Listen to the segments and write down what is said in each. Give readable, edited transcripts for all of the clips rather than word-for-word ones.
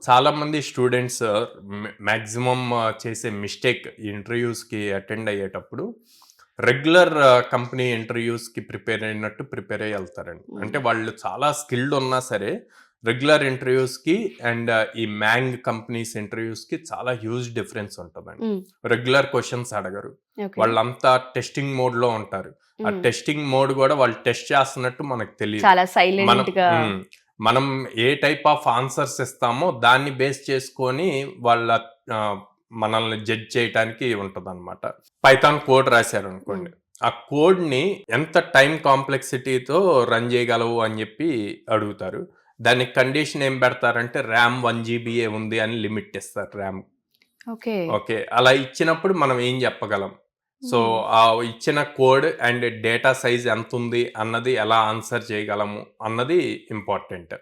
చాలా మంది students maximum చేసే మిస్టేక్ ఇంటర్వ్యూస్కి అటెండ్ అయ్యేటప్పుడు రెగ్యులర్ కంపెనీ ఇంటర్వ్యూస్కి ప్రిపేర్ అయినట్టు ప్రిపేర్ అయ్యి వెళ్తారండి. అంటే వాళ్ళు చాలా స్కిల్డ్ ఉన్నా సరే రెగ్యులర్ ఇంటర్వ్యూస్కి అండ్ ఈ మ్యాంగ్ కంపెనీస్ ఇంటర్వ్యూస్కి చాలా హ్యూజ్ డిఫరెన్స్ ఉంటుందండి. రెగ్యులర్ క్వశ్చన్స్ అడగరు, వాళ్ళంతా టెస్టింగ్ మోడ్లో ఉంటారు. ఆ టెస్టింగ్ మోడ్ కూడా వాళ్ళు టెస్ట్ చేస్తున్నట్టు మనకు తెలియదు. మనం ఏ టైప్ ఆఫ్ ఆన్సర్స్ ఇస్తామో దాన్ని బేస్ చేసుకొని వాళ్ళ మనల్ని జడ్జ్ చేయడానికి ఉంటుంది అనమాట. పైథాన్ కోడ్ రాశారు అనుకోండి, ఆ కోడ్ని ఎంత టైం కాంప్లెక్సిటీతో రన్ చేయగలవు అని చెప్పి అడుగుతారు. దానికి కండిషన్ ఏం పెడతారంటే ర్యామ్ 1 GB ఉంది అని లిమిట్ ఇస్తారు ర్యామ్. ఓకే, అలా ఇచ్చినప్పుడు మనం ఏం చెప్పగలం? సో ఆ ఇచ్చిన కోడ్ అండ్ డేటా సైజ్ ఎంత ఉంది అన్నది ఎలా ఆన్సర్ చేయగలము అన్నది ఇంపార్టెంట్.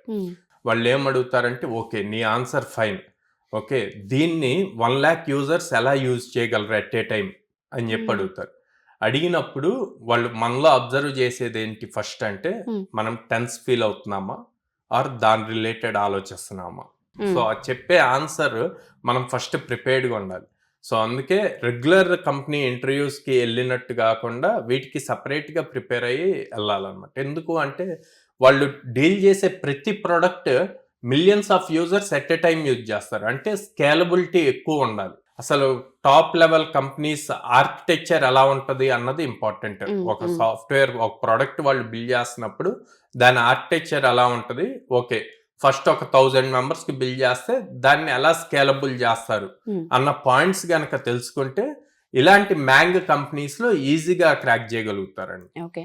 వాళ్ళు ఏం అడుగుతారంటే ఓకే నీ ఆన్సర్ ఫైన్, ఓకే దీన్ని 1 lakh యూజర్స్ ఎలా యూజ్ చేయగలరు ఎట్ ఏ టైం అని చెప్పి అడుగుతారు. అడిగినప్పుడు వాళ్ళు మనలో అబ్జర్వ్ చేసేది ఏంటి ఫస్ట్ అంటే మనం టెన్స్ ఫీల్ అవుతున్నామా ఆర్ దాని రిలేటెడ్ ఆలోచిస్తున్నామా. సో చెప్పే ఆన్సర్ మనం ఫస్ట్ ప్రిపేర్డ్గా ఉండాలి. సో అందుకే రెగ్యులర్ కంపెనీ ఇంటర్వ్యూస్కి వెళ్ళినట్టు కాకుండా వీటికి సపరేట్గా ప్రిపేర్ అయ్యి వెళ్ళాలన్నమాట. ఎందుకు అంటే వాళ్ళు డీల్ చేసే ప్రతి product millions of users at a time use చేస్తారు. అంటే స్కేలబిలిటీ ఎక్కువ ఉండాలి. అసలు టాప్ లెవెల్ కంపెనీస్ ఆర్కిటెక్చర్ ఎలా ఉంటుంది అన్నది ఇంపార్టెంట్. ఒక సాఫ్ట్వేర్ ఒక ప్రోడక్ట్ వాళ్ళు బిల్డ్ చేస్తున్నప్పుడు దాని ఆర్కిటెక్చర్ ఎలా ఉంటుంది, ఓకే ఫస్ట్ ఒక 1000 మెంబర్స్కి బిల్డ్ చేస్తే దాన్ని ఎలా స్కేలబుల్ చేస్తారు అన్న పాయింట్స్ గనక తెలుసుకుంటే ఇలాంటి మ్యాంగ్ కంపెనీస్లో ఈజీగా క్రాక్ చేయగలుగుతారండి. ఓకే.